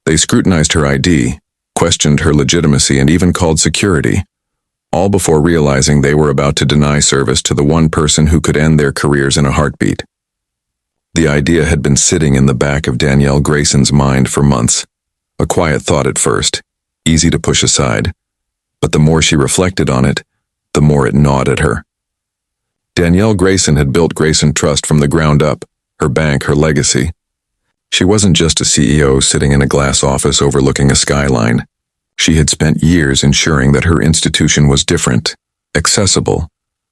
They scrutinized her ID, questioned her legitimacy, and even called security, all before realizing they were about to deny service to the one person who could end their careers in a heartbeat. The idea had been sitting in the back of Danielle Grayson's mind for months. A quiet thought at first, easy to push aside. But the more she reflected on it, the more it gnawed at her. Danielle Grayson had built Grayson Trust from the ground up, her bank, her legacy. She wasn't just a CEO sitting in a glass office overlooking a skyline. She had spent years ensuring that her institution was different, accessible,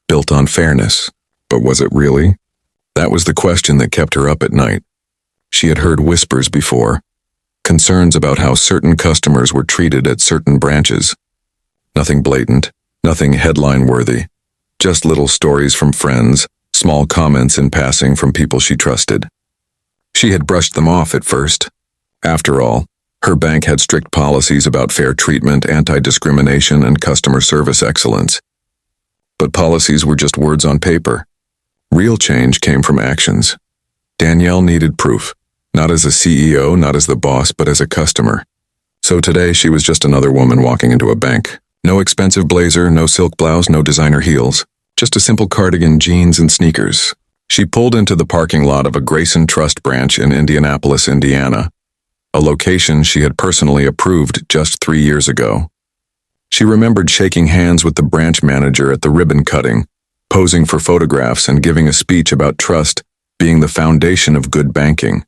built on fairness. But was it really? That was the question that kept her up at night. She had heard whispers before, concerns about how certain customers were treated at certain branches. Nothing blatant, nothing headline-worthy, just little stories from friends, small comments in passing from people she trusted. She had brushed them off at first. After all, her bank had strict policies about fair treatment, anti-discrimination, and customer service excellence. But policies were just words on paper. Real change came from actions. Danielle needed proof, not as a CEO, not as the boss, but as a customer. So today she was just another woman walking into a bank. No expensive blazer, no silk blouse, no designer heels. Just a simple cardigan, jeans, and sneakers. She pulled into the parking lot of a Grayson Trust branch in Indianapolis, Indiana, a location she had personally approved just 3 years ago. She remembered shaking hands with the branch manager at the ribbon cutting, posing for photographs and giving a speech about trust being the foundation of good banking.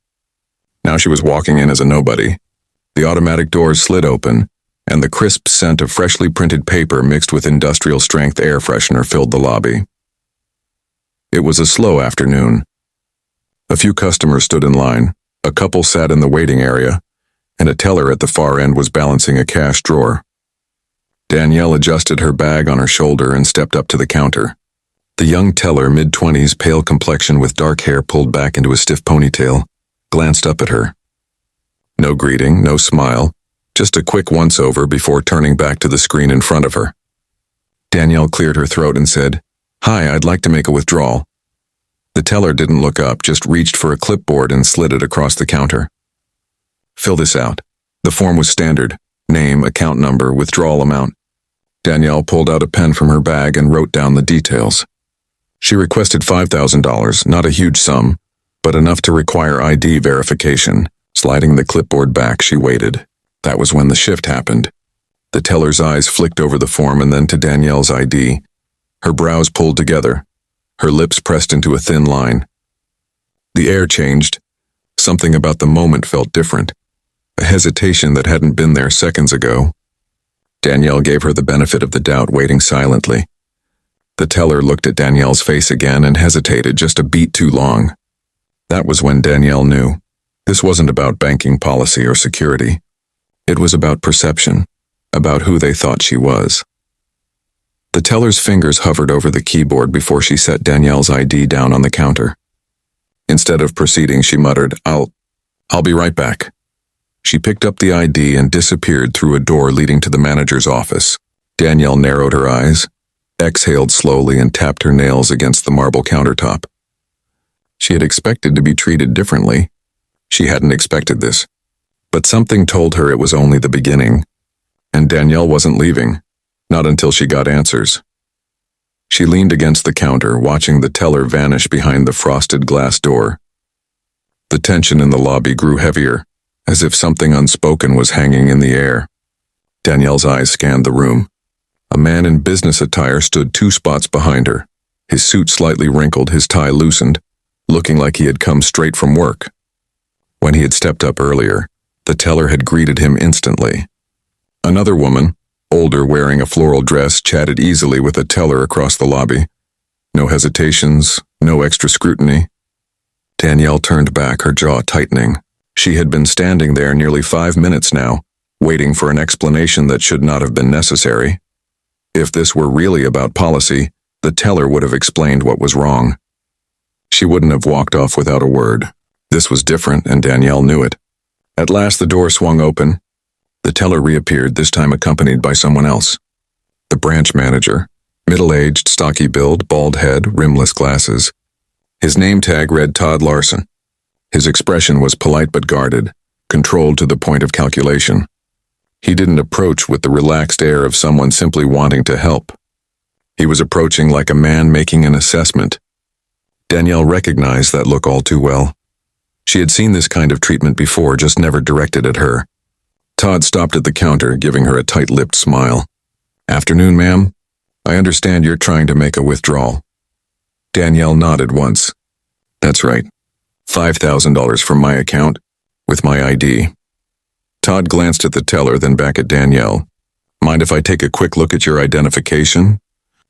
Now she was walking in as a nobody. The automatic doors slid open, and the crisp scent of freshly printed paper mixed with industrial-strength air freshener filled the lobby. It was a slow afternoon. A few customers stood in line, a couple sat in the waiting area, and a teller at the far end was balancing a cash drawer. Danielle adjusted her bag on her shoulder and stepped up to the counter. The young teller, mid-20s, pale complexion with dark hair pulled back into a stiff ponytail, glanced up at her. No greeting, no smile, just a quick once-over before turning back to the screen in front of her. Danielle cleared her throat and said, "Hi, I'd like to make a withdrawal." The teller didn't look up, just reached for a clipboard and slid it across the counter. "Fill this out." The form was standard: name, account number, withdrawal amount. Danielle pulled out a pen from her bag and wrote down the details. She requested $5,000, not a huge sum, but enough to require ID verification. Sliding the clipboard back, she waited. That was when the shift happened. The teller's eyes flicked over the form and then to Danielle's ID. Her brows pulled together, her lips pressed into a thin line. The air changed. Something about the moment felt different, a hesitation that hadn't been there seconds ago. Danielle gave her the benefit of the doubt, waiting silently. The teller looked at Danielle's face again and hesitated just a beat too long. That was when Danielle knew. This wasn't about banking policy or security. It was about perception, about who they thought she was. The teller's fingers hovered over the keyboard before she set Danielle's ID down on the counter. Instead of proceeding, she muttered, I'll be right back." She picked up the ID and disappeared through a door leading to the manager's office. Danielle narrowed her eyes, exhaled slowly, and tapped her nails against the marble countertop. She had expected to be treated differently. She hadn't expected this. But something told her it was only the beginning. And Danielle wasn't leaving, not until she got answers. She leaned against the counter, watching the teller vanish behind the frosted glass door. The tension in the lobby grew heavier, as if something unspoken was hanging in the air. Danielle's eyes scanned the room. A man in business attire stood 2 spots behind her, his suit slightly wrinkled, his tie loosened, looking like he had come straight from work. When he had stepped up earlier, the teller had greeted him instantly. Another woman, older, wearing a floral dress, chatted easily with a teller across the lobby. No hesitations, no extra scrutiny. Danielle turned back, her jaw tightening. She had been standing there nearly 5 minutes now, waiting for an explanation that should not have been necessary. If this were really about policy, the teller would have explained what was wrong. She wouldn't have walked off without a word. This was different, and Danielle knew it. At last the door swung open. The teller reappeared, this time accompanied by someone else. The branch manager, middle-aged, stocky build, bald head, rimless glasses. His name tag read Todd Larson. His expression was polite but guarded, controlled to the point of calculation. He didn't approach with the relaxed air of someone simply wanting to help. He was approaching like a man making an assessment. Danielle recognized that look all too well. She had seen this kind of treatment before, just never directed at her. Todd stopped at the counter, giving her a tight-lipped smile. "Afternoon, ma'am. I understand you're trying to make a withdrawal." Danielle nodded once. "That's right. $5,000 from my account, with my ID." Todd glanced at the teller, then back at Danielle. "Mind if I take a quick look at your identification?"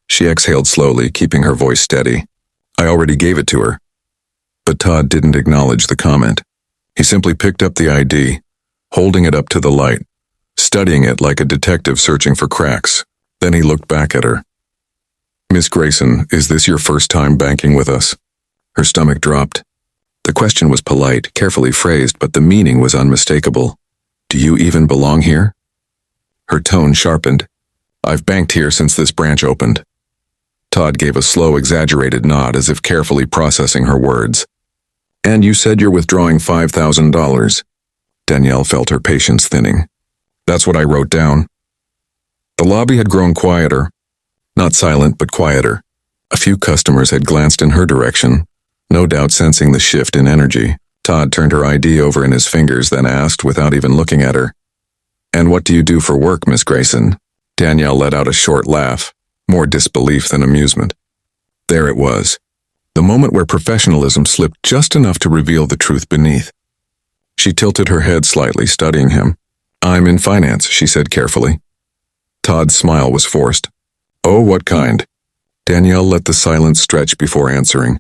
She exhaled slowly, keeping her voice steady. "I already gave it to her." But Todd didn't acknowledge the comment. He simply picked up the ID, holding it up to the light, studying it like a detective searching for cracks. Then he looked back at her. "Miss Grayson, is this your first time banking with us?" Her stomach dropped. The question was polite, carefully phrased, but the meaning was unmistakable. "Do you even belong here?" Her tone sharpened. "I've banked here since this branch opened." Todd gave a slow, exaggerated nod as if carefully processing her words. "And you said you're withdrawing $5,000. Danielle felt her patience thinning. "That's what I wrote down." The lobby had grown quieter. Not silent, but quieter. A few customers had glanced in her direction, no doubt sensing the shift in energy. Todd turned her ID over in his fingers, then asked, without even looking at her, "And what do you do for work, Miss Grayson?" Danielle let out a short laugh, more disbelief than amusement. There it was, the moment where professionalism slipped just enough to reveal the truth beneath. She tilted her head slightly, studying him. "I'm in finance," she said carefully. Todd's smile was forced. "Oh, what kind?" Danielle let the silence stretch before answering.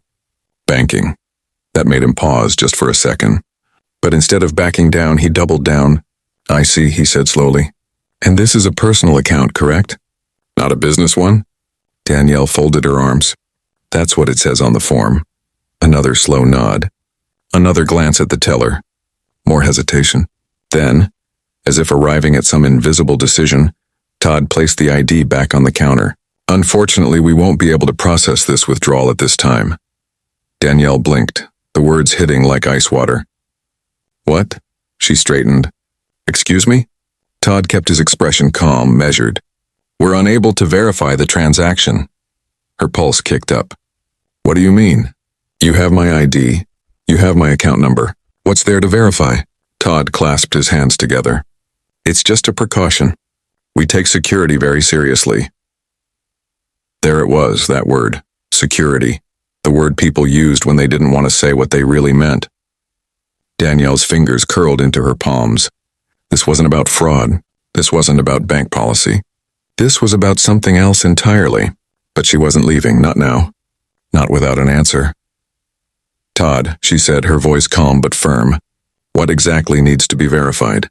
"Banking." That made him pause just for a second. But instead of backing down, he doubled down. "I see," he said slowly. "And this is a personal account, correct? Not a business one?" Danielle folded her arms. "That's what it says on the form." Another slow nod. Another glance at the teller. More hesitation. Then, as if arriving at some invisible decision, Todd placed the ID back on the counter. "Unfortunately, we won't be able to process this withdrawal at this time." Danielle blinked, the words hitting like ice water. "What?" She straightened. "Excuse me?" Todd kept his expression calm, measured. "We're unable to verify the transaction." Her pulse kicked up. "What do you mean?" "You have my ID. You have my account number. What's there to verify?" Todd clasped his hands together. "It's just a precaution. We take security very seriously." There it was, that word, security, the word people used when they didn't want to say what they really meant. Danielle's fingers curled into her palms. This wasn't about fraud. This wasn't about bank policy. This was about something else entirely. But she wasn't leaving, not now. Not without an answer. "Todd," she said, her voice calm but firm, "what exactly needs to be verified?"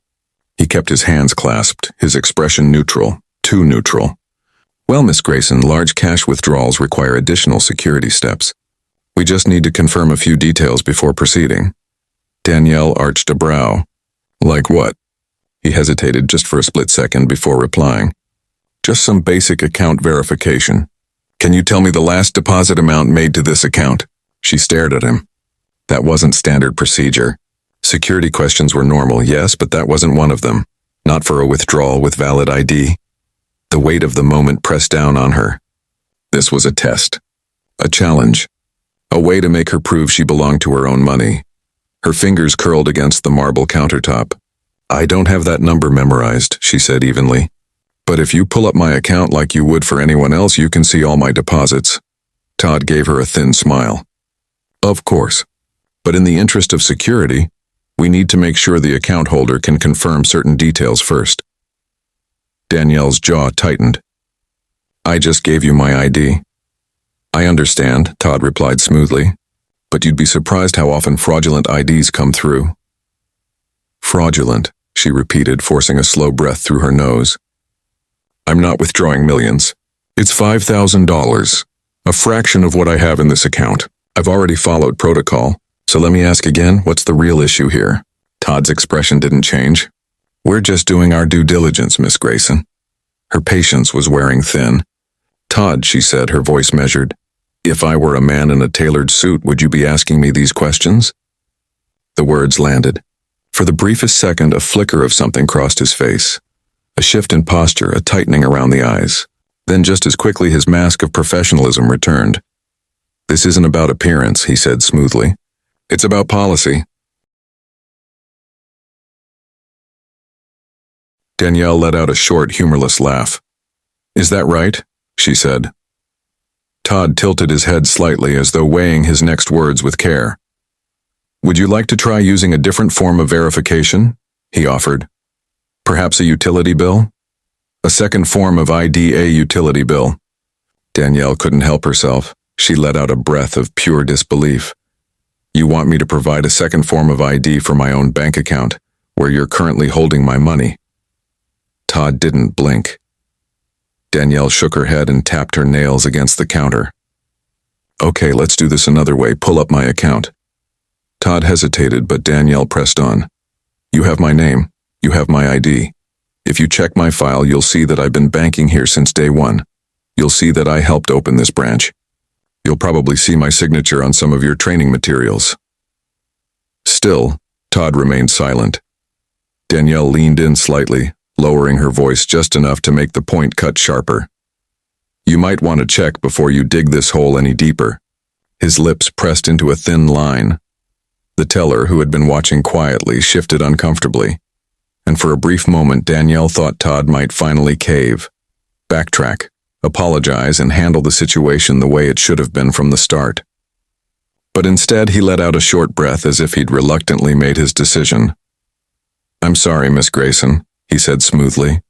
He kept his hands clasped, his expression neutral, too neutral. "Well, Miss Grayson, large cash withdrawals require additional security steps. We just need to confirm a few details before proceeding." Danielle arched a brow. "Like what?" He hesitated just for a split second before replying. "Just some basic account verification. Can you tell me the last deposit amount made to this account?" She stared at him. That wasn't standard procedure. Security questions were normal, yes, but that wasn't one of them. Not for a withdrawal with valid ID. The weight of the moment pressed down on her. This was a test. A challenge. A way to make her prove she belonged to her own money. Her fingers curled against the marble countertop. "I don't have that number memorized," she said evenly. "But if you pull up my account like you would for anyone else, you can see all my deposits." Todd gave her a thin smile. "Of course. But in the interest of security, we need to make sure the account holder can confirm certain details first." Danielle's jaw tightened. "I just gave you my ID." "I understand," Todd replied smoothly. "But you'd be surprised how often fraudulent IDs come through." "Fraudulent," she repeated, forcing a slow breath through her nose. "I'm not withdrawing millions. It's $5,000, a fraction of what I have in this account. I've already followed protocol. So let me ask again, what's the real issue here?" Todd's expression didn't change. "We're just doing our due diligence, Miss Grayson." Her patience was wearing thin. "Todd," she said, her voice measured, "if I were a man in a tailored suit, would you be asking me these questions?" The words landed. For the briefest second, a flicker of something crossed his face. A shift in posture, a tightening around the eyes. Then just as quickly his mask of professionalism returned. "This isn't about appearance," he said smoothly. "It's about policy." Danielle let out a short, humorless laugh. "Is that right?" she said. Todd tilted his head slightly as though weighing his next words with care. "Would you like to try using a different form of verification?" he offered. "Perhaps a utility bill? A second form of ID, a utility bill." Danielle couldn't help herself. She let out a breath of pure disbelief. "You want me to provide a second form of ID for my own bank account, where you're currently holding my money?" Todd didn't blink. Danielle shook her head and tapped her nails against the counter. "Okay, let's do this another way. Pull up my account." Todd hesitated, but Danielle pressed on. "You have my name. You have my ID. If you check my file, you'll see that I've been banking here since day one. You'll see that I helped open this branch. You'll probably see my signature on some of your training materials." Still, Todd remained silent. Danielle leaned in slightly, lowering her voice just enough to make the point cut sharper. "You might want to check before you dig this hole any deeper." His lips pressed into a thin line. The teller, who had been watching quietly, shifted uncomfortably. And for a brief moment, Danielle thought Todd might finally cave, backtrack, apologize, and handle the situation the way it should have been from the start. But instead, he let out a short breath as if he'd reluctantly made his decision. "I'm sorry, Miss Grayson," he said smoothly.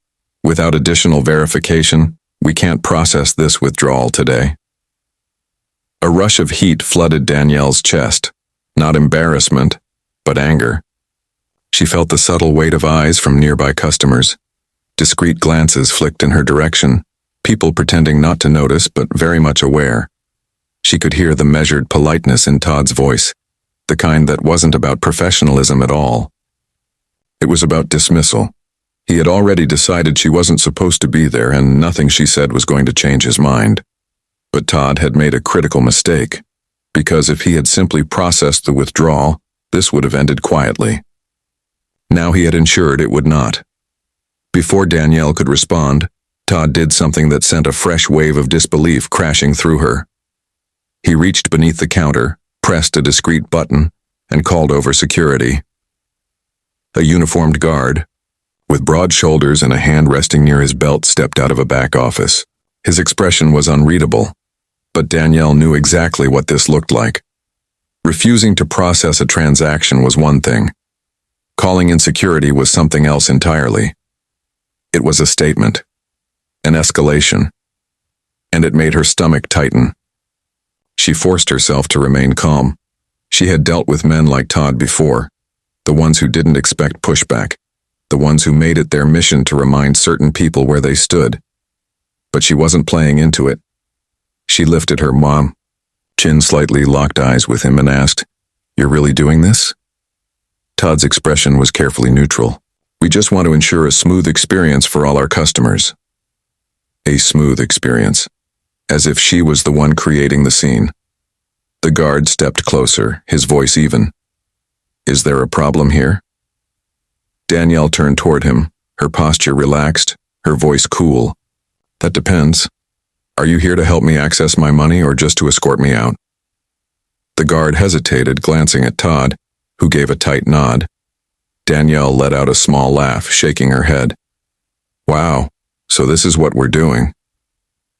"Without additional verification, we can't process this withdrawal today." A rush of heat flooded Danielle's chest, not embarrassment, but anger. She felt the subtle weight of eyes from nearby customers. Discreet glances flicked in her direction, people pretending not to notice but very much aware. She could hear the measured politeness in Todd's voice, the kind that wasn't about professionalism at all. It was about dismissal. He had already decided she wasn't supposed to be there, and nothing she said was going to change his mind. But Todd had made a critical mistake, because if he had simply processed the withdrawal, this would have ended quietly. Now he had ensured it would not. Before Danielle could respond, Todd did something that sent a fresh wave of disbelief crashing through her. He reached beneath the counter, pressed a discreet button, and called over security. A uniformed guard, with broad shoulders and a hand resting near his belt, stepped out of a back office. His expression was unreadable, but Danielle knew exactly what this looked like. Refusing to process a transaction was one thing. Calling in security was something else entirely. It was a statement, an escalation, and it made her stomach tighten. She forced herself to remain calm. She had dealt with men like Todd before, the ones who didn't expect pushback, the ones who made it their mission to remind certain people where they stood. But she wasn't playing into it. She lifted her chin slightly, locked eyes with him, and asked, "You're really doing this?" Todd's expression was carefully neutral. "We just want to ensure a smooth experience for all our customers." A smooth experience, as if she was the one creating the scene. The guard stepped closer, his voice even. "Is there a problem here?" Danielle turned toward him, her posture relaxed, her voice cool. "That depends. Are you here to help me access my money or just to escort me out?" The guard hesitated, glancing at Todd, who gave a tight nod. Danielle let out a small laugh, shaking her head. "Wow, so this is what we're doing."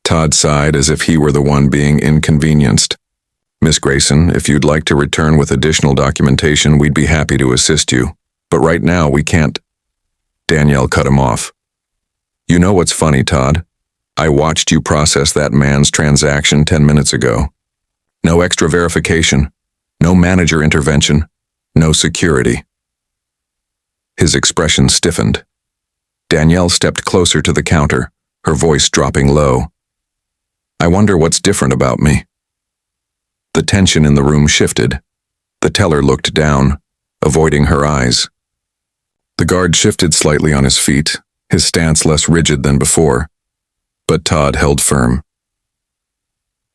Todd sighed as if he were the one being inconvenienced. "Miss Grayson, if you'd like to return with additional documentation, we'd be happy to assist you. But right now, we can't." Danielle cut him off. "You know what's funny, Todd? I watched you process that man's transaction 10 minutes ago. No extra verification, no manager intervention, no security." His expression stiffened. Danielle stepped closer to the counter, her voice dropping low. "I wonder what's different about me." The tension in the room shifted. The teller looked down, avoiding her eyes. The guard shifted slightly on his feet, his stance less rigid than before. But Todd held firm.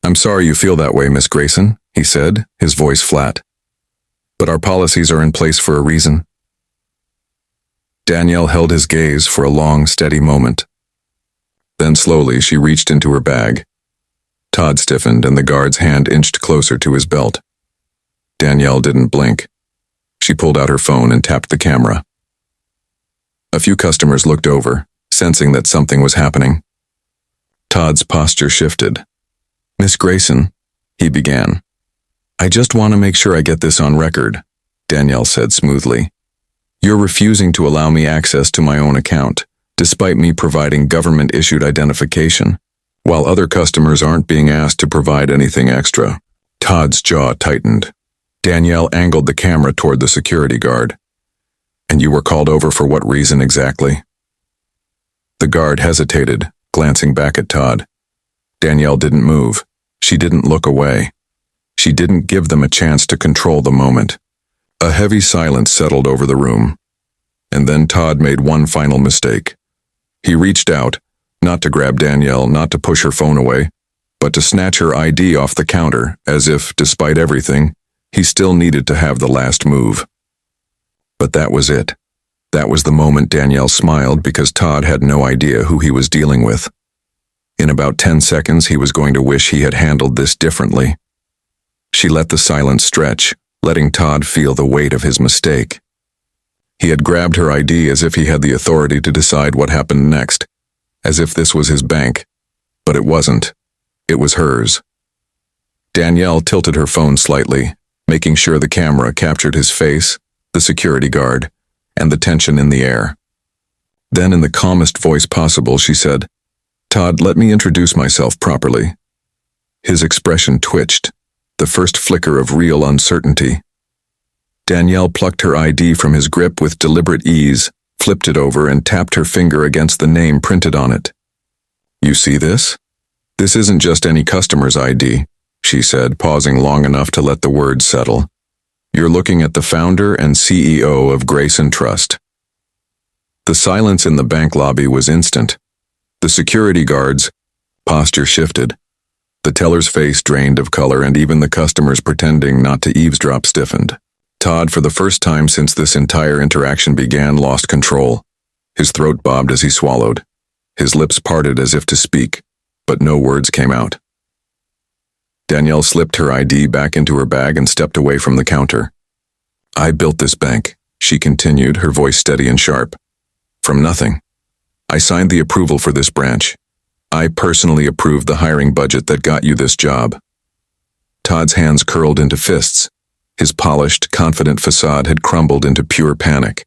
"I'm sorry you feel that way, Miss Grayson," he said, his voice flat. "But our policies are in place for a reason. Danielle held his gaze for a long, steady moment. Then slowly she reached into her bag. Todd stiffened and the guard's hand inched closer to his belt. Danielle didn't blink. She pulled out her phone and tapped the camera. A few customers looked over, sensing that something was happening. Todd's posture shifted. "Miss Grayson," he began. "I just want to make sure I get this on record," Danielle said smoothly. "You're refusing to allow me access to my own account, despite me providing government-issued identification, while other customers aren't being asked to provide anything extra." Todd's jaw tightened. Danielle angled the camera toward the security guard. "And you were called over for what reason exactly?" The guard hesitated, glancing back at Todd. Danielle didn't move. She didn't look away. She didn't give them a chance to control the moment. A heavy silence settled over the room. And then Todd made one final mistake. He reached out, not to grab Danielle, not to push her phone away, but to snatch her ID off the counter, as if, despite everything, he still needed to have the last move. But that was it. That was the moment Danielle smiled because Todd had no idea who he was dealing with. In about 10 seconds, he was going to wish he had handled this differently. She let the silence stretch, letting Todd feel the weight of his mistake. He had grabbed her ID as if he had the authority to decide what happened next, as if this was his bank. But it wasn't. It was hers. Danielle tilted her phone slightly, making sure the camera captured his face, the security guard, and the tension in the air. Then, in the calmest voice possible, she said, "Todd, let me introduce myself properly." His expression twitched, the first flicker of real uncertainty. Danielle plucked her ID from his grip with deliberate ease, flipped it over, and tapped her finger against the name printed on it. "You see this? This isn't just any customer's ID," she said, pausing long enough to let the words settle. "You're looking at the founder and CEO of Grayson Trust." The silence in the bank lobby was instant. The security guard's posture shifted. The teller's face drained of color, and even the customers pretending not to eavesdrop stiffened. Todd, for the first time since this entire interaction began, lost control. His throat bobbed as he swallowed. His lips parted as if to speak, but no words came out. Danielle slipped her ID back into her bag and stepped away from the counter. "I built this bank," she continued, her voice steady and sharp. "From nothing. I signed the approval for this branch. I personally approved the hiring budget that got you this job." Todd's hands curled into fists. His polished, confident facade had crumbled into pure panic.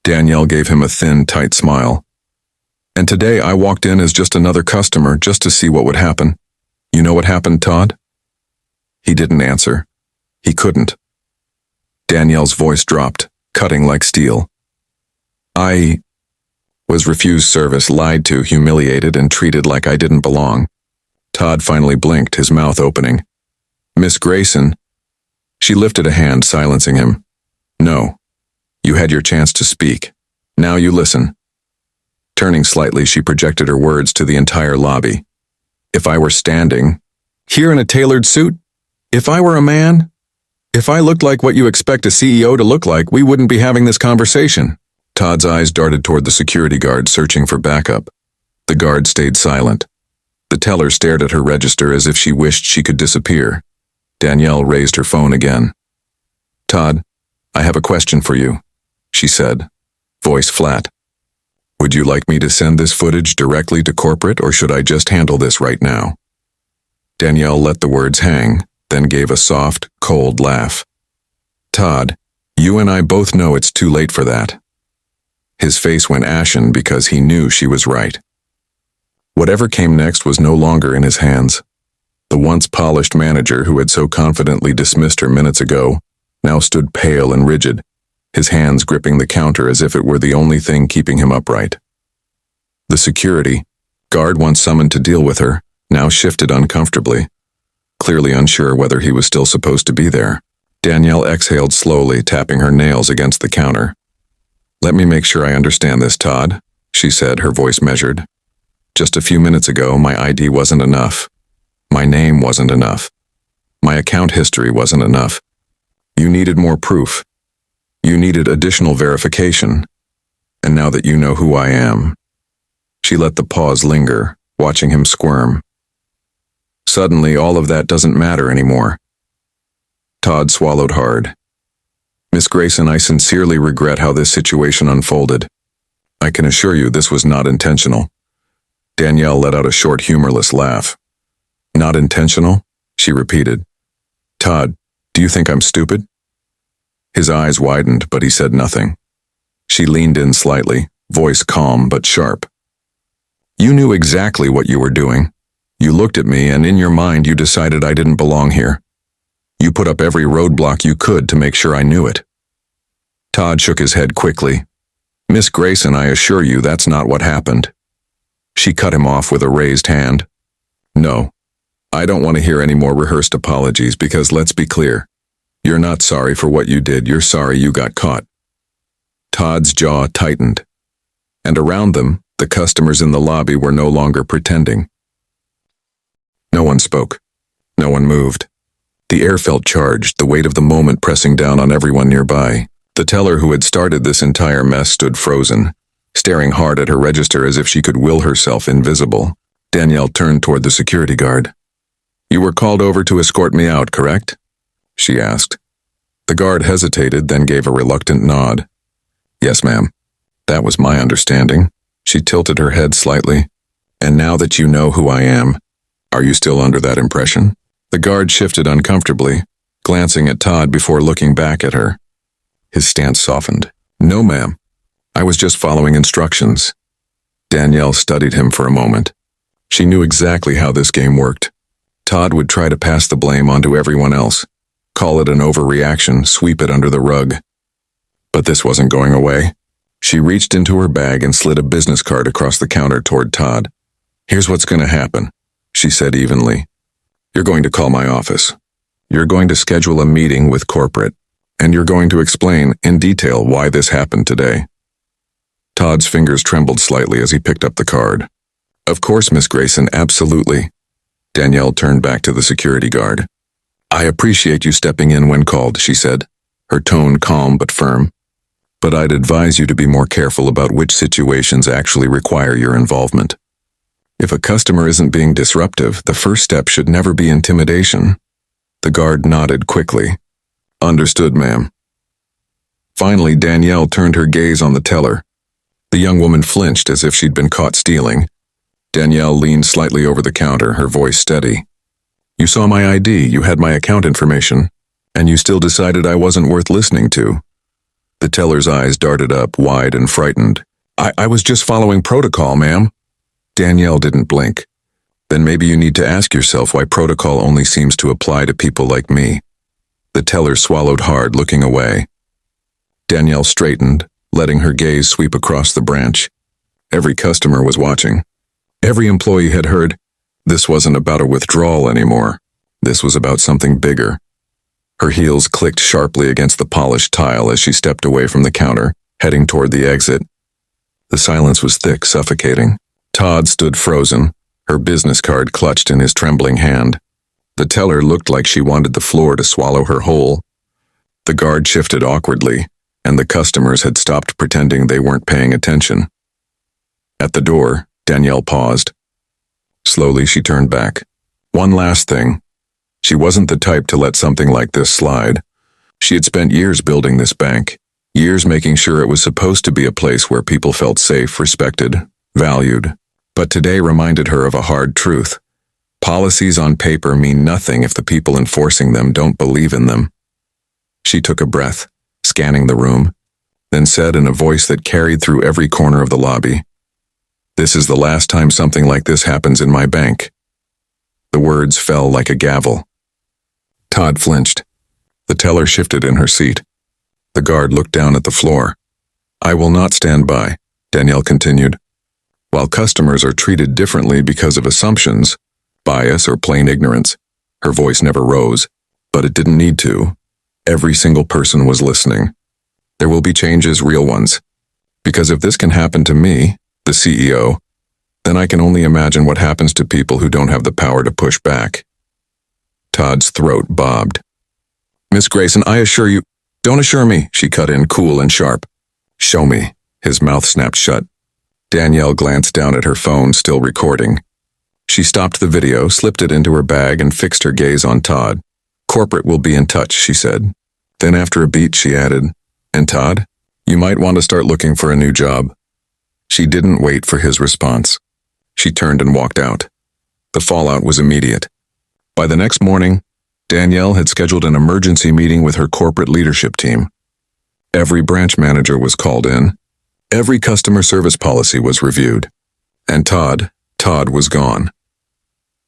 Danielle gave him a thin, tight smile. "And today I walked in as just another customer, just to see what would happen. You know what happened, Todd?" He didn't answer. He couldn't. Danielle's voice dropped, cutting like steel. "I was refused service, lied to, humiliated, and treated like I didn't belong." Todd finally blinked, his mouth opening. "Miss Grayson." She lifted a hand, silencing him. "No. You had your chance to speak. Now you listen." Turning slightly, she projected her words to the entire lobby. "If I were standing here in a tailored suit, if I were a man, if I looked like what you expect a CEO to look like, we wouldn't be having this conversation." Todd's eyes darted toward the security guard, searching for backup. The guard stayed silent. The teller stared at her register as if she wished she could disappear. Danielle raised her phone again. "Todd, I have a question for you," she said, voice flat. "Would you like me to send this footage directly to corporate, or should I just handle this right now?" Danielle let the words hang, then gave a soft, cold laugh. "Todd, you and I both know it's too late for that." His face went ashen because he knew she was right. Whatever came next was no longer in his hands. The once polished manager who had so confidently dismissed her minutes ago now stood pale and rigid, his hands gripping the counter as if it were the only thing keeping him upright. The security guard once summoned to deal with her now shifted uncomfortably, clearly unsure whether he was still supposed to be there. Danielle exhaled slowly, tapping her nails against the counter. "Let me make sure I understand this, Todd," she said, her voice measured. "Just a few minutes ago, my ID wasn't enough. My name wasn't enough. My account history wasn't enough. You needed more proof. You needed additional verification. And now that you know who I am. She let the pause linger, watching him squirm. Suddenly, all of that doesn't matter anymore. Todd swallowed hard. Miss Grayson, I sincerely regret how this situation unfolded. I can assure you this was not intentional. Danielle let out a short, humorless laugh. Not intentional? She repeated. Todd, do you think I'm stupid? His eyes widened, but he said nothing. She leaned in slightly, voice calm but sharp. You knew exactly what you were doing. You looked at me, and in your mind you decided I didn't belong here. You put up every roadblock you could to make sure I knew it. Todd shook his head quickly. Miss Grayson, I assure you that's not what happened. She cut him off with a raised hand. No, I don't want to hear any more rehearsed apologies because let's be clear. You're not sorry for what you did, you're sorry you got caught. Todd's jaw tightened. And around them, the customers in the lobby were no longer pretending. No one spoke. No one moved. The air felt charged, the weight of the moment pressing down on everyone nearby. The teller who had started this entire mess stood frozen, staring hard at her register as if she could will herself invisible. Danielle turned toward the security guard. You were called over to escort me out, correct? She asked. The guard hesitated, then gave a reluctant nod. Yes, ma'am. That was my understanding. She tilted her head slightly. And now that you know who I am, are you still under that impression? The guard shifted uncomfortably, glancing at Todd before looking back at her. His stance softened. No, ma'am. I was just following instructions. Danielle studied him for a moment. She knew exactly how this game worked. Todd would try to pass the blame onto everyone else, call it an overreaction, sweep it under the rug. But this wasn't going away. She reached into her bag and slid a business card across the counter toward Todd. Here's what's going to happen, she said evenly. You're going to call my office. You're going to schedule a meeting with corporate, and you're going to explain in detail why this happened today. Todd's fingers trembled slightly as he picked up the card. Of course, Miss Grayson, absolutely. Danielle turned back to the security guard. I appreciate you stepping in when called, she said, her tone calm but firm. But I'd advise you to be more careful about which situations actually require your involvement. If a customer isn't being disruptive, the first step should never be intimidation. The guard nodded quickly. Understood, ma'am. Finally, Danielle turned her gaze on the teller. The young woman flinched as if she'd been caught stealing. Danielle leaned slightly over the counter, her voice steady. You saw my ID, you had my account information, and you still decided I wasn't worth listening to. The teller's eyes darted up, wide and frightened. I was just following protocol, ma'am. Danielle didn't blink. Then maybe you need to ask yourself why protocol only seems to apply to people like me. The teller swallowed hard, looking away. Danielle straightened, letting her gaze sweep across the branch. Every customer was watching. Every employee had heard, this wasn't about a withdrawal anymore. This was about something bigger. Her heels clicked sharply against the polished tile as she stepped away from the counter, heading toward the exit. The silence was thick, suffocating. Todd stood frozen, her business card clutched in his trembling hand. The teller looked like she wanted the floor to swallow her whole. The guard shifted awkwardly, and the customers had stopped pretending they weren't paying attention. At the door, Danielle paused. Slowly, she turned back. One last thing. She wasn't the type to let something like this slide. She had spent years building this bank, years making sure it was supposed to be a place where people felt safe, respected, valued. But today reminded her of a hard truth. Policies on paper mean nothing if the people enforcing them don't believe in them. She took a breath, scanning the room, then said in a voice that carried through every corner of the lobby, "This is the last time something like this happens in my bank." The words fell like a gavel. Todd flinched. The teller shifted in her seat. The guard looked down at the floor. "I will not stand by," Danielle continued. "While customers are treated differently because of assumptions, bias, or plain ignorance," her voice never rose, but it didn't need to. Every single person was listening. "There will be changes, real ones. Because if this can happen to me, the CEO, then I can only imagine what happens to people who don't have the power to push back." Todd's throat bobbed. "Miss Grayson, I assure you—" "Don't assure me," she cut in, cool and sharp. "Show me," His mouth snapped shut. Danielle glanced down at her phone, still recording. She stopped the video, slipped it into her bag, and fixed her gaze on Todd. "Corporate will be in touch," she said. Then after a beat, she added, "And Todd, you might want to start looking for a new job." She didn't wait for his response. She turned and walked out. The fallout was immediate. By the next morning, Danielle had scheduled an emergency meeting with her corporate leadership team. Every branch manager was called in. Every customer service policy was reviewed. And Todd was gone.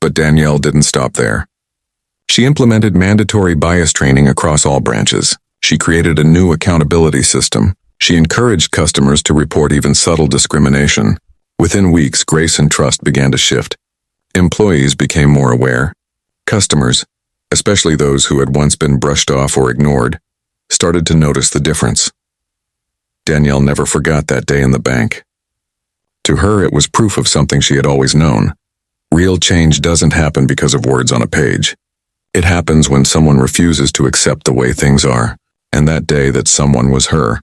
But Danielle didn't stop there. She implemented mandatory bias training across all branches. She created a new accountability system. She encouraged customers to report even subtle discrimination. Within weeks, grace and trust began to shift. Employees became more aware. Customers, especially those who had once been brushed off or ignored, started to notice the difference. Danielle never forgot that day in the bank. To her, it was proof of something she had always known. Real change doesn't happen because of words on a page. It happens when someone refuses to accept the way things are, and that day that someone was her.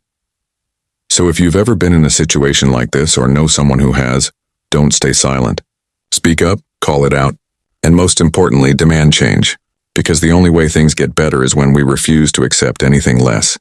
So if you've ever been in a situation like this or know someone who has, don't stay silent. Speak up, call it out, and most importantly, demand change, because the only way things get better is when we refuse to accept anything less.